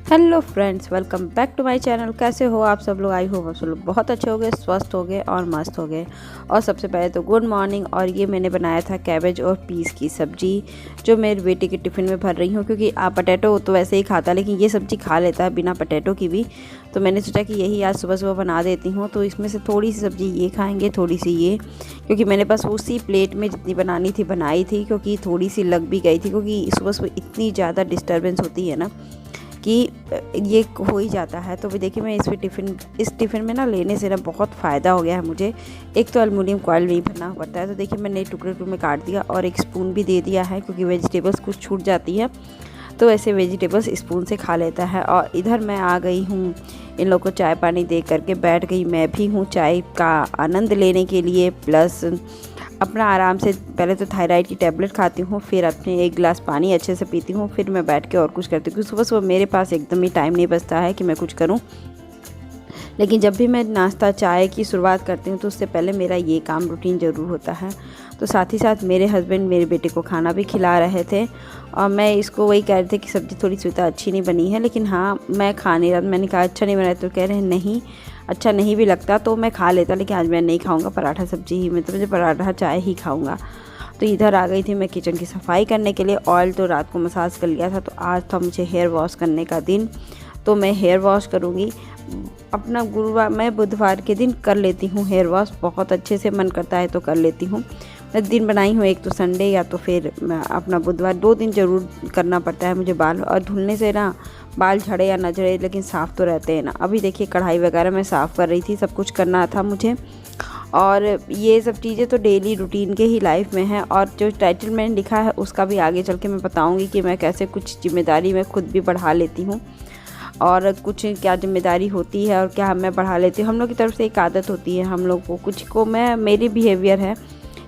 Hello friends, welcome back to my channel. कैसे हो आप सब लोग? आई होप आप सब लोग बहुत अच्छे हो गए, स्वस्थ हो गए और मस्त हो गए। और सबसे पहले तो गुड मॉर्निंग। और ये मैंने बनाया था कैबेज और पीस की सब्ज़ी, जो मेरे बेटे के टिफ़िन में भर रही हूँ, क्योंकि आप पटेटो तो वैसे ही खाता है लेकिन ये सब्ज़ी खा लेता है बिना पटेटो की भी। तो मैंने सोचा कि यही आज सुबह सुबह बना देती हूँ। तो इसमें से थोड़ी सी सब्ज़ी ये खाएँगे, थोड़ी सी ये, क्योंकि मैंने बस उसी प्लेट में जितनी बनानी थी बनाई थी, क्योंकि थोड़ी सी लग भी गई थी, क्योंकि सुबह सुबह इतनी ज़्यादा डिस्टर्बेंस होती है ना कि ये हो ही जाता है। तो भी देखिए, मैं इस टिफ़िन में ना लेने से ना बहुत फ़ायदा हो गया है मुझे। एक तो एल्युमिनियम फॉइल नहीं भरना पड़ता है। तो देखिए, मैंने टुकड़े टुकड़े में काट दिया और एक स्पून भी दे दिया है, क्योंकि वेजिटेबल्स कुछ छूट जाती है तो ऐसे वेजिटेबल्स स्पून से खा लेता है। और इधर मैं आ गई हूँ, इन लोग को चाय पानी दे करके बैठ गई। मैं भी हूँ चाय का आनंद लेने के लिए, प्लस अपना आराम से पहले तो थायराइड की टैबलेट खाती हूँ, फिर अपने एक गिलास पानी अच्छे से पीती हूँ, फिर मैं बैठ के और कुछ करती हूँ, क्योंकि सुबह सुबह मेरे पास एकदम ही टाइम नहीं बचता है कि मैं कुछ करूँ। लेकिन जब भी मैं नाश्ता चाय की शुरुआत करती हूँ तो उससे पहले मेरा ये काम रूटीन ज़रूर होता है। तो साथ ही साथ मेरे हस्बैंड मेरे बेटे को खाना भी खिला रहे थे, और मैं इसको वही कह रहे थे कि सब्ज़ी थोड़ी सी अच्छी नहीं बनी है, लेकिन हाँ मैं खा नहीं रहा। मैंने कहा अच्छा नहीं बना है, तो कह रहे हैं नहीं अच्छा नहीं भी लगता तो मैं खा लेता, लेकिन आज मैं नहीं खाऊंगा पराठा सब्जी ही, मैं तो मुझे पराठा चाय ही खाऊंगा। तो इधर आ गई थी मैं किचन की सफाई करने के लिए। ऑयल तो रात को मसाज कर लिया था, तो आज था मुझे हेयर वॉश करने का दिन, तो मैं हेयर वॉश करूँगी अपना गुरुवार। मैं बुधवार के दिन कर लेती हूँ हेयर वॉश, बहुत अच्छे से मन करता है तो कर लेती हूँ। मैं दिन बनाई हूँ, एक तो संडे या तो फिर मैं अपना बुधवार, 2 दिन ज़रूर करना पड़ता है मुझे बाल। और धुलने से ना बाल झड़े या न झड़े लेकिन साफ़ तो रहते हैं ना। अभी देखिए कढ़ाई वगैरह मैं साफ़ कर रही थी, सब कुछ करना था मुझे, और ये सब चीज़ें तो डेली रूटीन के ही लाइफ में है। और जो टाइटल मैंने लिखा है उसका भी आगे चल के मैं बताऊँगी कि मैं कैसे कुछ जिम्मेदारी मैं खुद भी बढ़ा लेती हूँ, और कुछ क्या जिम्मेदारी होती है और क्या मैं बढ़ा लेती हूँ। हम लोग की तरफ से एक आदत होती है हम लोग को, कुछ को मैं, मेरी बिहेवियर है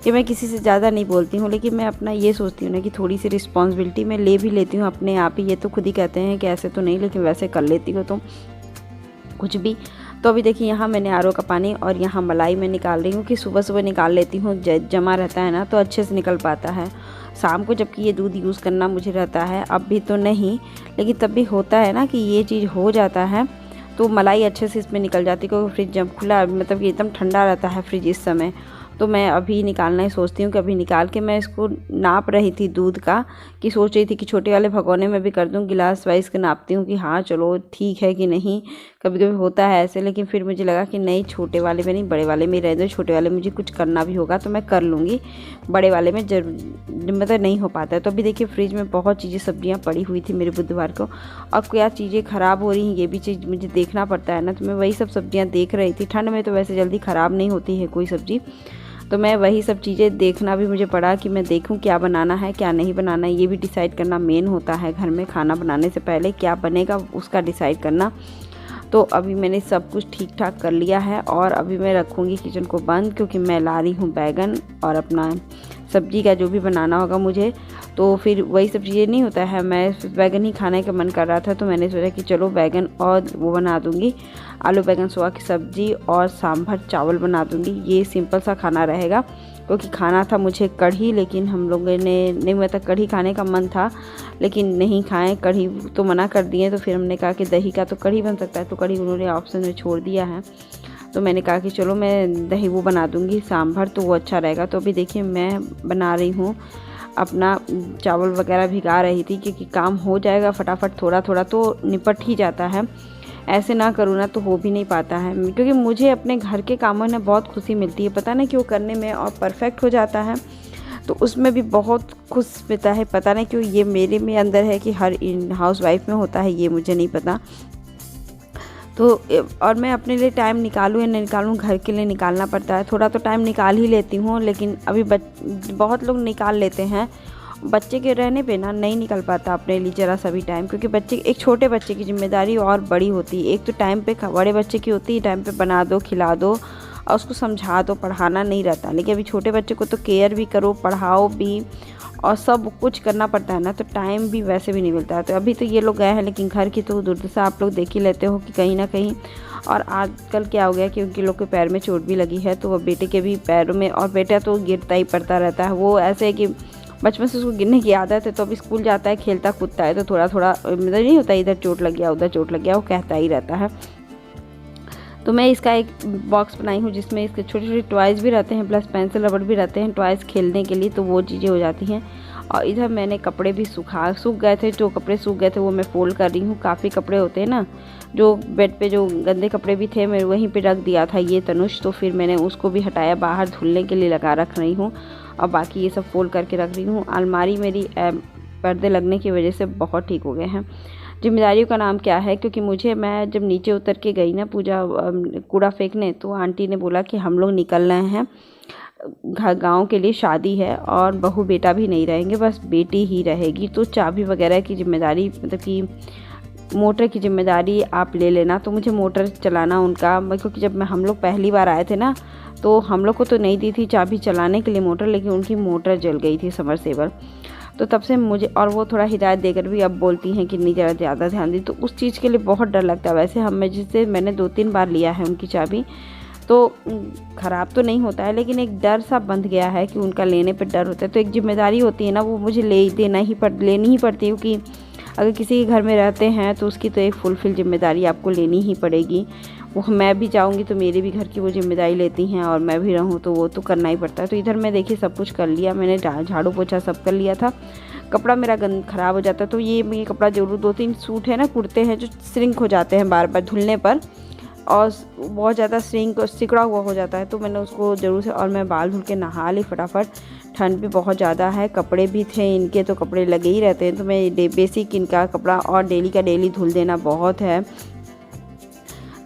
कि मैं किसी से ज़्यादा नहीं बोलती हूँ, लेकिन मैं अपना ये सोचती हूँ ना कि थोड़ी सी रिस्पॉन्सिबिलिटी मैं ले भी लेती हूँ अपने आप ही। ये तो खुद ही कहते हैं कि ऐसे तो नहीं, लेकिन वैसे कर लेती हो तुम कुछ भी। तो अभी देखिए यहाँ मैंने आरओ का पानी और यहाँ मलाई मैं निकाल रही हूँ, कि सुबह सुबह निकाल लेती हूँ, जमा रहता है ना तो अच्छे से निकल पाता है। शाम को जबकि ये दूध यूज़ करना मुझे रहता है, अब भी तो नहीं, लेकिन तब भी होता है ना कि ये चीज़ हो जाता है, तो मलाई अच्छे से इसमें निकल जाती है, क्योंकि फ्रिज जब खुला, मतलब कि एकदम ठंडा रहता है फ्रिज इस समय। तो मैं अभी निकालना ही सोचती हूँ कि अभी निकाल के मैं इसको नाप रही थी दूध का, कि सोच रही थी कि छोटे वाले भगोने में भी कर दूँ, गिलास वाइज के नापती हूँ कि हाँ चलो ठीक है कि नहीं। कभी कभी होता है ऐसे, लेकिन फिर मुझे लगा कि नहीं, छोटे वाले में नहीं बड़े वाले में रह दो। छोटे वाले में मुझे कुछ करना भी होगा तो मैं कर लूँगी, बड़े वाले में जरूर मतलब नहीं हो पाता है। तो अभी देखिए फ्रिज में बहुत चीज़ें सब्जियाँ पड़ी हुई थी मेरे बुधवार को, और क्या चीज़ें ख़राब हो रही हैं ये भी चीज़ मुझे देखना पड़ता है ना। तो मैं वही सब सब्जियाँ देख रही थी। ठंड में तो वैसे जल्दी ख़राब नहीं होती है कोई सब्ज़ी, तो मैं वही सब चीज़ें देखना भी मुझे पड़ा कि मैं देखूं क्या बनाना है क्या नहीं बनाना है। ये भी डिसाइड करना मेन होता है घर में, खाना बनाने से पहले क्या बनेगा उसका डिसाइड करना। तो अभी मैंने सब कुछ ठीक ठाक कर लिया है, और अभी मैं रखूँगी किचन को बंद, क्योंकि मैं ला रही हूँ बैगन और अपना सब्जी का जो भी बनाना होगा मुझे। तो फिर वही सब चीज़ें नहीं होता है, मैं बैगन ही खाने का मन कर रहा था, तो मैंने सोचा कि चलो बैगन और वो बना दूँगी, आलू बैगन सोया की सब्ज़ी और सांभर चावल बना दूँगी। ये सिंपल सा खाना रहेगा, क्योंकि खाना था मुझे कढ़ी, लेकिन हम लोगों ने नहीं, मतलब कढ़ी खाने का मन था लेकिन नहीं खाएं, कढ़ी तो मना कर दिए। तो फिर हमने कहा कि दही का तो कढ़ी बन सकता है, तो कढ़ी उन्होंने ऑप्शन में छोड़ दिया है। तो मैंने कहा कि चलो मैं दही वो बना दूँगी, सांभर तो वो अच्छा रहेगा। तो अभी देखिए मैं बना रही हूँ अपना, चावल वगैरह भिगा रही थी, क्योंकि काम हो जाएगा फटाफट, थोड़ा थोड़ा तो निपट ही जाता है। ऐसे ना करूँ ना तो हो भी नहीं पाता है, क्योंकि मुझे अपने घर के कामों में बहुत खुशी मिलती है, पता नहीं क्यों करने में, और परफेक्ट हो जाता है तो उसमें भी बहुत खुश मिलता है। पता नहीं क्यों ये मेरे में अंदर है, कि हर हाउस वाइफ में होता है, ये मुझे नहीं पता। तो और मैं अपने लिए टाइम निकालूँ या नहीं निकालूँ, घर के लिए निकालना पड़ता है। थोड़ा तो टाइम निकाल ही लेती हूँ, लेकिन अभी बहुत लोग निकाल लेते हैं, बच्चे के रहने पे ना नहीं निकल पाता अपने लिए ज़रा सा भी टाइम, क्योंकि बच्चे, एक छोटे बच्चे की जिम्मेदारी और बड़ी होती है। एक तो टाइम पे बड़े बच्चे की होती है, टाइम पे बना दो खिला दो और उसको समझा दो, पढ़ाना नहीं रहता। लेकिन अभी छोटे बच्चे को तो केयर भी करो, पढ़ाओ भी, और सब कुछ करना पड़ता है ना, तो टाइम भी वैसे भी नहीं मिलता है। तो अभी तो ये लोग गए हैं, लेकिन घर की तो दुर्दशा आप लोग देख ही लेते हो कि कहीं ना कहीं। और आजकल क्या हो गया कि उनके लोग के पैर में चोट भी लगी है, तो वो बेटे के भी पैरों में, और बेटा तो गिरता ही पड़ता रहता है। वो ऐसे है कि बचपन से उसको गिरने की आदत है, तो अब स्कूल जाता है, खेलता कूदता है, तो थोड़ा थोड़ा मतलब नहीं होता इधर चोट लग गया उधर चोट लग गया, वो कहता ही रहता है। तो मैं इसका एक बॉक्स बनाई हूँ जिसमें इसके छोटे छोटे टॉयज़ भी रहते हैं, प्लस पेंसिल रबड़ भी रहते हैं टॉयज़ खेलने के लिए, तो वो चीज़ें हो जाती हैं। और इधर मैंने कपड़े भी सूख गए थे, जो कपड़े सूख गए थे वो मैं फ़ोल्ड कर रही हूँ। काफ़ी कपड़े होते हैं ना, जो बेड पे जो गंदे कपड़े भी थे मैं वहीं पे रख दिया था ये तनुष, तो फिर मैंने उसको भी हटाया, बाहर धुलने के लिए लगा रख रही हूँ। और बाकी ये सब फ़ोल्ड करके रख रही हूँ। अलमारी मेरी पर्दे लगने की वजह से बहुत ठीक हो गए हैं। जिम्मेदारियों का नाम क्या है, क्योंकि मैं जब नीचे उतर के गई ना पूजा कूड़ा फेंकने, तो आंटी ने बोला कि हम लोग निकल रहे हैं गांव के लिए, शादी है और बहू बेटा भी नहीं रहेंगे, बस बेटी ही रहेगी। तो चाबी वगैरह की जिम्मेदारी, मतलब कि मोटर की जिम्मेदारी आप ले लेना। तो मुझे मोटर चलाना उनका, क्योंकि जब हम लोग पहली बार आए थे ना, तो हम लोग को तो नहीं दी थी चाबी चलाने के लिए मोटर, लेकिन उनकी मोटर जल गई थी समरसेबल। तो तब से मुझे, और वो थोड़ा हिदायत देकर भी अब बोलती हैं कि नहीं ज़्यादा ध्यान दी, तो उस चीज़ के लिए बहुत डर लगता है। वैसे मैंने 2-3 बार लिया है उनकी चाबी, तो ख़राब तो नहीं होता है, लेकिन एक डर सा बंध गया है कि उनका लेने पर डर होता है। तो एक जिम्मेदारी होती है ना, वो मुझे लेनी ही पड़ती है, क्योंकि अगर किसी के घर में रहते हैं तो उसकी तो एक फुलफिल जिम्मेदारी आपको लेनी ही पड़ेगी। वो मैं भी जाऊंगी तो मेरे भी घर की वो जिम्मेदारी लेती हैं, और मैं भी रहूं तो वो तो करना ही पड़ता है। तो इधर मैं देखिए सब कुछ कर लिया मैंने, झाड़ू पोछा सब कर लिया था। कपड़ा मेरा ख़राब हो जाता है, तो ये कपड़ा जरूर 2-3 सूट है ना, कुर्ते हैं जो श्रिंक हो जाते हैं बार बार धुलने पर, और बहुत ज़्यादा सिकुड़ा हुआ हो जाता है, तो मैंने उसको ज़रूर से, और मैं बाल धुल के नहा ली फटाफट। ठंड भी बहुत ज़्यादा है, कपड़े भी थे इनके, तो कपड़े लगे ही रहते हैं, तो मैं बेसिक इनका कपड़ा और डेली का डेली धुल देना बहुत है।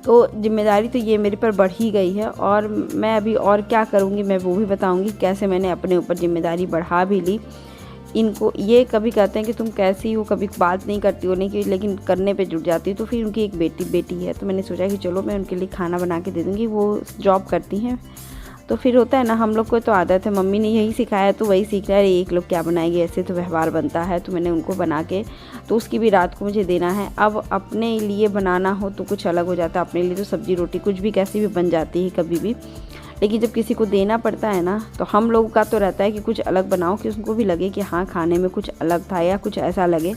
तो जिम्मेदारी तो ये मेरे पर बढ़ ही गई है, और मैं अभी और क्या करूँगी मैं वो भी बताऊँगी, कैसे मैंने अपने ऊपर जिम्मेदारी बढ़ा भी ली। इनको ये कभी कहते हैं कि तुम कैसी हो, कभी बात नहीं करती हो, नहीं कि, लेकिन करने पे जुट जाती हो। तो फिर उनकी एक बेटी है, तो मैंने सोचा कि चलो मैं उनके लिए खाना बना के दे दूँगी, वो जॉब करती हैं। तो फिर होता है ना, हम लोग को तो आदत है, मम्मी ने यही सिखाया तो वही सीख रहा है, एक लोग क्या बनाएंगे, ऐसे तो व्यवहार बनता है। तो मैंने उनको बना के, तो उसकी भी रात को मुझे देना है। अब अपने लिए बनाना हो तो कुछ अलग हो जाता है, अपने लिए तो सब्जी रोटी कुछ भी कैसी भी बन जाती है कभी भी, लेकिन जब किसी को देना पड़ता है ना, तो हम लोगों का तो रहता है कि कुछ अलग बनाओ, कि उनको भी लगे कि हाँ खाने में कुछ अलग था या कुछ ऐसा लगे।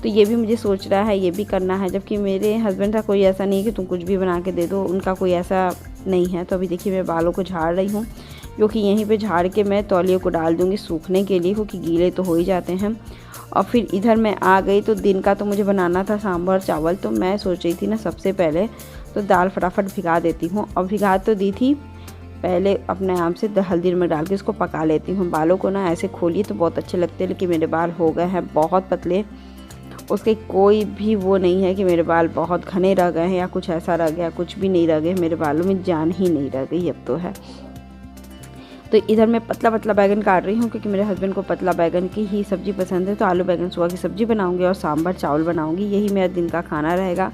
तो ये भी मुझे सोच रहा है, ये भी करना है, जबकि मेरे हस्बैंड का कोई ऐसा नहीं है कि तुम कुछ भी बना के दे दो, उनका कोई ऐसा नहीं है। तो अभी देखिए मैं बालों को झाड़ रही हूँ, क्योंकि यहीं पे झाड़ के मैं तौलिए को डाल दूँगी सूखने के लिए, क्योंकि गीले तो हो ही जाते हैं। और फिर इधर मैं आ गई, तो दिन का तो मुझे बनाना था सांभर चावल, तो मैं सोच रही थी ना सबसे पहले तो दाल फटाफट भिगा देती हूँ, और भिगा तो दी थी पहले अपने आम से हल्दी में डाल के इसको पका लेती हूँ। बालों को ना ऐसे खोलिए तो बहुत अच्छे लगते हैं, लेकिन मेरे बाल हो गए हैं बहुत पतले, उसके कोई भी वो नहीं है कि मेरे बाल बहुत घने रह गए हैं या कुछ ऐसा रह गया, कुछ भी नहीं रह गए, मेरे बालों में जान ही नहीं रह गई अब तो है। तो इधर मैं पतला पतला बैगन काट रही हूँ, क्योंकि मेरे हस्बैंड को पतला बैगन की ही सब्ज़ी पसंद है। तो आलू बैगन सुबह की सब्ज़ी बनाऊँगी और सांभर चावल बनाऊँगी, यही मेरा दिन का खाना रहेगा।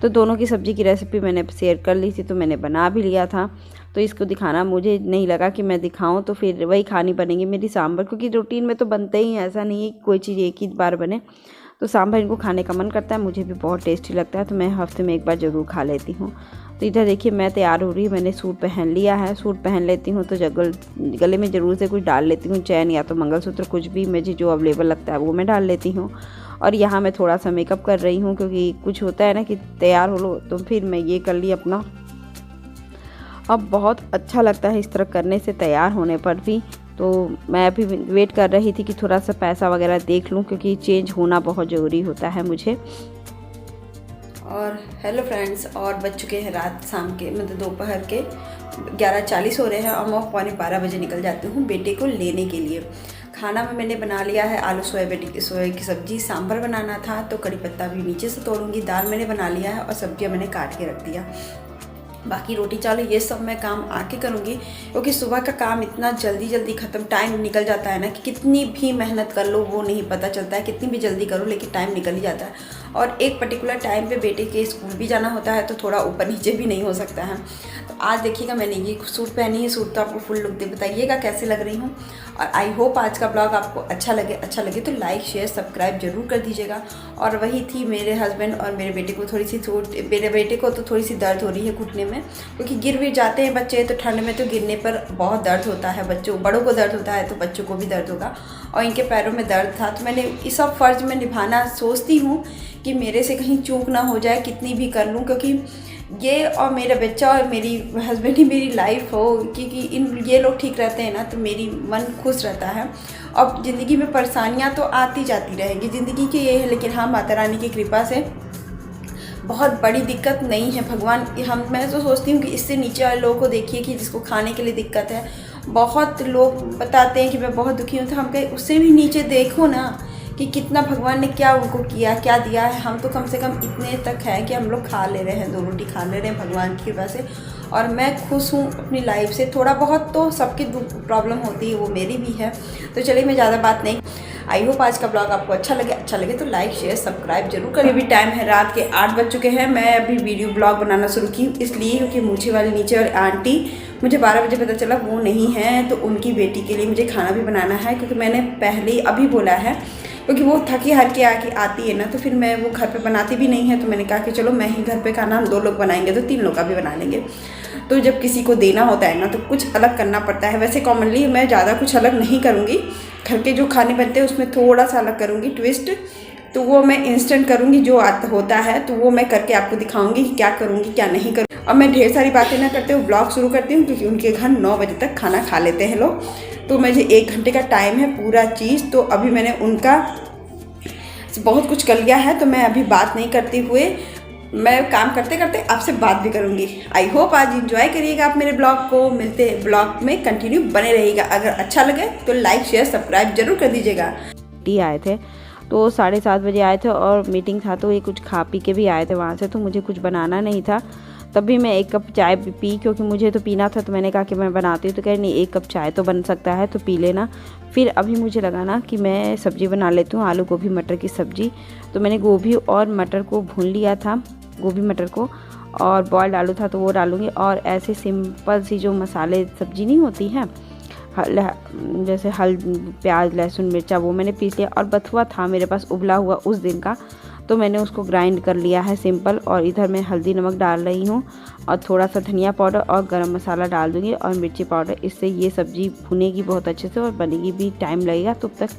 तो दोनों की सब्ज़ी की रेसिपी मैंने शेयर कर ली थी, तो मैंने बना भी लिया था। तो इसको दिखाना मुझे नहीं लगा कि मैं दिखाऊं, तो फिर वही खानी बनेगी मेरी सांभर, क्योंकि रूटीन में तो बनते ही, ऐसा नहीं है कि कोई चीज़ एक ही बार बने। तो सांभर इनको खाने का मन करता है, मुझे भी बहुत टेस्टी लगता है, तो मैं हफ्ते में एक बार ज़रूर खा लेती हूँ। तो इधर देखिए मैं तैयार हो रही हूँ, मैंने सूट पहन लिया है। सूट पहन लेती हूँ तो गले में ज़रूर से कुछ डाल लेती हूँ, चैन या तो मंगलसूत्र, कुछ भी मुझे जो अवेलेबल लगता है वो मैं डाल लेती हूँ। और यहाँ मैं थोड़ा सा मेकअप कर रही हूँ, क्योंकि कुछ होता है ना कि तैयार हो लो, तो फिर मैं ये कर ली अपना। अब बहुत अच्छा लगता है इस तरह करने से, तैयार होने पर भी। तो मैं अभी वेट कर रही थी कि थोड़ा सा पैसा वगैरह देख लूँ, क्योंकि चेंज होना बहुत ज़रूरी होता है मुझे। और हेलो फ्रेंड्स, और बज चुके हैं रात, शाम के मतलब दोपहर के 11:40 हो रहे हैं, और मैं 11:45 बजे निकल जाती हूँ बेटे को लेने के लिए। खाना में मैंने बना लिया है आलू सोया की सब्ज़ी, सांभर बनाना था तो कड़ी पत्ता भी नीचे से तोड़ूंगी, दाल मैंने बना लिया है और सब्जियां मैंने काट के रख दिया। बाकी रोटी चावल ये सब मैं काम आके करूँगी, क्योंकि सुबह का काम इतना जल्दी ख़त्म, टाइम निकल जाता है ना कि कितनी भी मेहनत कर लो वो नहीं पता चलता है, कितनी भी जल्दी करो लेकिन टाइम निकल ही जाता है। और एक पर्टिकुलर टाइम पे बेटे के स्कूल भी जाना होता है, तो थोड़ा ऊपर नीचे भी नहीं हो सकता है। तो आज देखिएगा मैंने ये सूट पहनी है। सूट तो आपको फुल लुक दे, बताइएगा कैसे लग रही हूँ। और आई होप आज का ब्लॉग आपको अच्छा लगे तो लाइक शेयर सब्सक्राइब जरूर कर दीजिएगा। और वही थी मेरे हस्बैंड और मेरे बेटे को मेरे बेटे को तो थोड़ी सी दर्द हो रही है घुटने में, क्योंकि गिर भी जाते हैं बच्चे, तो ठंड में तो गिरने पर बहुत दर्द होता है। बड़ों को दर्द होता है तो बच्चों को भी दर्द होगा, और इनके पैरों में दर्द था। तो मैंने इस सब फ़र्ज में निभाना सोचती हूँ कि मेरे से कहीं चूक ना हो जाए, कितनी भी कर लूँ, क्योंकि ये और मेरा बच्चा और मेरी हस्बैंड ही मेरी लाइफ हो, क्योंकि ये लोग ठीक रहते हैं ना तो मेरी मन खुश रहता है। अब ज़िंदगी में परेशानियाँ तो आती जाती रहेंगी, ज़िंदगी की ये है, लेकिन हाँ माता रानी की कृपा से बहुत बड़ी दिक्कत नहीं है। भगवान मैं तो सोचती हूँ कि इससे नीचे वाले लोगों को देखिए कि जिसको खाने के लिए दिक्कत है। बहुत लोग बताते हैं कि मैं बहुत दुखी हूँ, तो हम कहें उससे भी नीचे देखो ना कि कितना भगवान ने क्या उनको किया, क्या दिया है। हम तो कम से कम इतने तक है कि हम लोग खा ले रहे हैं, 2 रोटी खा ले रहे हैं भगवान की कृपा से। और मैं खुश हूँ अपनी लाइफ से। थोड़ा बहुत तो सबकी प्रॉब्लम होती है, वो मेरी भी है। तो चलिए मैं ज़्यादा बात नहीं, आई होप आज का ब्लॉग आपको अच्छा लगे तो लाइक शेयर सब्सक्राइब जरूर करें। अभी टाइम है रात के 8 बज चुके हैं। मैं अभी वीडियो ब्लॉग बनाना शुरू की इसलिए क्योंकि नीचे वाली आंटी मुझे 12 बजे पता चला वो नहीं है, तो उनकी बेटी के लिए मुझे खाना भी बनाना है। क्योंकि मैंने पहले ही अभी बोला है, क्योंकि वो थकी हार के आती है ना, तो फिर मैं वो घर पे बनाती भी नहीं है। तो मैंने कहा कि चलो मैं ही घर पे खाना, हम 2 लोग बनाएंगे तो 3 लोग का भी बना लेंगे। तो जब किसी को देना होता है ना तो कुछ अलग करना पड़ता है। वैसे कॉमनली मैं ज़्यादा कुछ अलग नहीं करूँगी, घर के जो खाने बनते हैं उसमें थोड़ा सा अलग करूँगी ट्विस्ट। तो वो मैं इंस्टेंट करूँगी, जो होता है तो वो मैं करके आपको दिखाऊँगी कि क्या करूँगी क्या नहीं करूँगी। अब मैं ढेर सारी बातें ना करते हुए ब्लॉग शुरू करती हूँ, क्योंकि उनके घर 9 बजे तक खाना खा लेते हैं लोग। तो मुझे 1 घंटे का टाइम है पूरा चीज़। तो अभी मैंने उनका बहुत कुछ कर लिया है, तो मैं अभी बात नहीं करते हुए मैं काम करते करते आपसे बात भी करूंगी। आई होप आज इंजॉय करिएगा आप मेरे ब्लॉग को। मिलते हैं ब्लॉग में, कंटिन्यू बने रहिएगा। अगर अच्छा लगे तो लाइक शेयर सब्सक्राइब जरूर कर दीजिएगा। आए थे तो 7:30 बजे आए थे और मीटिंग था, तो ये कुछ खा पी के भी आए थे वहाँ से। तो मुझे कुछ बनाना नहीं था, तब भी मैं 1 कप चाय पी, क्योंकि मुझे तो पीना था। तो मैंने कहा कि मैं बनाती हूँ, तो कह नहीं 1 कप चाय तो बन सकता है, तो पी लेना। फिर अभी मुझे लगा ना कि मैं सब्ज़ी बना लेती हूँ, आलू गोभी मटर की सब्ज़ी। तो मैंने गोभी और मटर को भून लिया था, गोभी मटर को, और बॉयल्ड आलू था तो वो डालूँगी। और ऐसे सिंपल सी जो मसाले सब्ज़ी नहीं होती है, जैसे प्याज लहसुन मिर्चा, वो मैंने पीस लिया। और बथुआ था मेरे पास उबला हुआ उस दिन का, तो मैंने उसको ग्राइंड कर लिया है सिंपल। और इधर मैं हल्दी नमक डाल रही हूँ, और थोड़ा सा धनिया पाउडर और गरम मसाला डाल दूँगी, और मिर्ची पाउडर। इससे ये सब्ज़ी भुनेगी बहुत अच्छे से और बनेगी भी, टाइम लगेगा। तब तक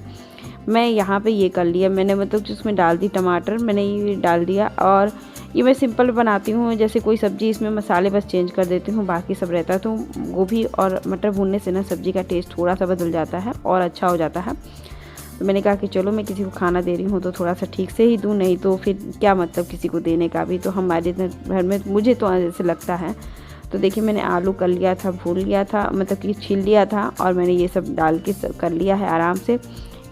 मैं यहाँ पे ये कर लिया मैंने, मतलब जिसमें डाल दी टमाटर, मैंने ये डाल दिया। और ये मैं सिंपल बनाती हूँ, जैसे कोई सब्ज़ी, इसमें मसाले बस चेंज कर देती हूँ, बाकी सब रहता है। तो गोभी और मटर भूनने से ना सब्ज़ी का टेस्ट थोड़ा सा बदल जाता है और अच्छा हो जाता है। तो मैंने कहा कि चलो मैं किसी को खाना दे रही हूँ तो थोड़ा सा ठीक से ही दूँ, नहीं तो फिर क्या मतलब किसी को देने का भी। तो हमारे घर में मुझे तो ऐसे लगता है। तो देखिए मैंने आलू कर लिया था, भून लिया था, मतलब कि छील लिया था, और मैंने ये सब डाल के कर लिया है आराम से।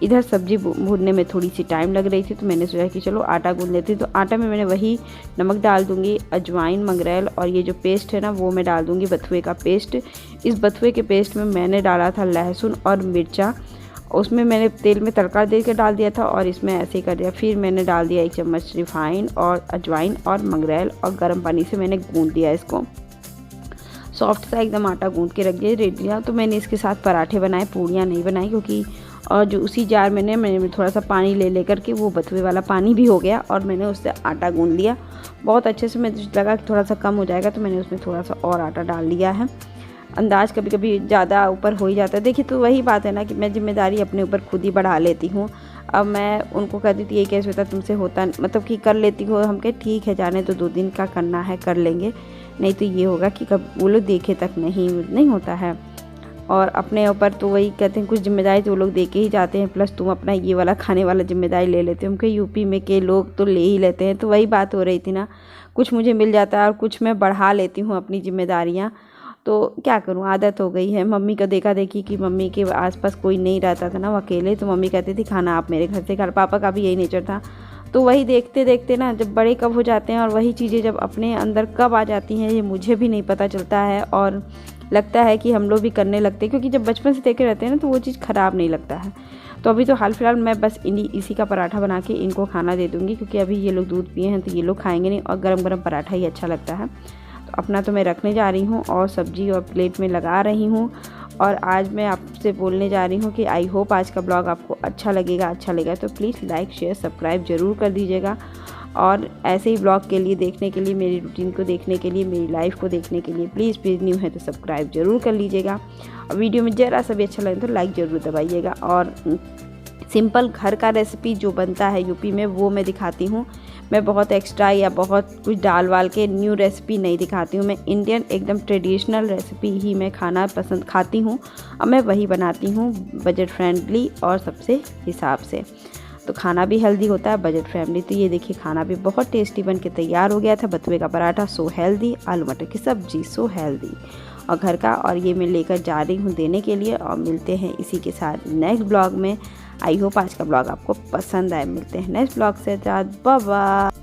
इधर सब्ज़ी भूनने में थोड़ी सी टाइम लग रही थी, तो मैंने सोचा कि चलो आटा गूंद लेती। तो आटा में मैंने वही नमक डाल दूंगी, अजवाइन, मंगरेल, और ये जो पेस्ट है ना वो मैं डाल दूंगी, बथुए का पेस्ट। इस बथुए के पेस्ट में मैंने डाला था लहसुन और मिर्चा, उसमें मैंने तेल में तड़का दे के डाल दिया था, और इसमें ऐसे ही कर दिया। फिर मैंने डाल दिया 1 चम्मच रिफाइन और अजवाइन और मंगरेल, और गर्म पानी से मैंने गूंद दिया इसको। सॉफ्ट सा एकदम आटा गूंद के रख दिया, रेडी दिया। तो मैंने इसके साथ पराठे बनाए, पूड़ियाँ नहीं बनाई, क्योंकि और जो उसी जार में मैंने थोड़ा सा पानी ले करके, वो बथुए वाला पानी भी हो गया, और मैंने उससे आटा गूंद लिया बहुत अच्छे से। मुझे लगा कि थोड़ा सा कम हो जाएगा, तो मैंने उसमें थोड़ा सा और आटा डाल लिया है। अंदाज कभी कभी ज़्यादा ऊपर हो ही जाता है। देखिए तो वही बात है ना कि मैं जिम्मेदारी अपने ऊपर खुद ही बढ़ा लेती हूँ। अब मैं उनको कहती थी ये कैसे होता, तुमसे होता, मतलब कि कर लेती हो। हम कहे ठीक है, जाने तो 2 दिन का करना है, कर लेंगे, नहीं तो ये होगा कि कब वो लोग देखे तक नहीं होता है। और अपने ऊपर तो वही कहते हैं, कुछ जिम्मेदारी तो वो लोग दे के ही जाते हैं, प्लस तुम अपना ये वाला खाने वाला जिम्मेदारी ले लेते हो। उनके यूपी में के लोग तो ले ही लेते हैं। तो वही बात हो रही थी ना, कुछ मुझे मिल जाता है और कुछ मैं बढ़ा लेती हूँ अपनी जिम्मेदारियाँ। तो क्या करूँ, आदत हो गई है। मम्मी का देखा देखी कि मम्मी के आसपास कोई नहीं रहता था ना, वो अकेले, तो मम्मी कहती थी खाना आप मेरे घर से खा। पापा का भी यही नेचर था। तो वही देखते देखते ना जब बड़े कब हो जाते हैं, और वही चीज़ें जब अपने अंदर कब आ जाती हैं ये मुझे भी नहीं पता चलता है। और लगता है कि हम लोग भी करने लगते हैं, क्योंकि जब बचपन से देखे रहते हैं ना तो वो चीज़ ख़राब नहीं लगता है। तो अभी तो हाल फिलहाल मैं बस इसी का पराठा बना के इनको खाना दे दूँगी, क्योंकि अभी ये लोग दूध पिए हैं तो ये लोग खाएंगे नहीं और गरम गरम पराठा ही अच्छा लगता है। तो अपना तो मैं रखने जा रही हूँ और सब्जी और प्लेट में लगा रही हूँ। और आज मैं आपसे बोलने जा रही हूँ कि आई होप आज का ब्लॉग आपको अच्छा लगेगा तो प्लीज़ लाइक शेयर सब्सक्राइब ज़रूर कर दीजिएगा। और ऐसे ही ब्लॉग के लिए देखने के लिए, मेरी रूटीन को देखने के लिए, मेरी लाइफ को देखने के लिए प्लीज़ न्यू है तो सब्सक्राइब ज़रूर कर लीजिएगा। और वीडियो में ज़रा सा भी अच्छा लगे तो लाइक ज़रूर दबाइएगा। और सिंपल घर का रेसिपी जो बनता है यूपी में वो मैं दिखाती हूँ। मैं बहुत एक्स्ट्रा या बहुत कुछ डाल वाल के न्यू रेसिपी नहीं दिखाती हूँ। मैं इंडियन एकदम ट्रेडिशनल रेसिपी ही मैं खाना पसंद खाती हूँ और मैं वही बनाती हूँ बजट फ्रेंडली और सबसे हिसाब से। तो खाना भी हेल्दी होता है, बजट फ्रेंडली। तो ये देखिए खाना भी बहुत टेस्टी बन के तैयार हो गया था। बथुए का पराठा सो हेल्दी, आलू मटर की सब्जी सो हेल्दी और घर का। और ये मैं लेकर जा रही हूँ देने के लिए। और मिलते हैं इसी के साथ नेक्स्ट ब्लॉग में। आई होप आज का ब्लॉग आपको पसंद आए। मिलते हैं नेक्स्ट ब्लॉग से। Bye bye.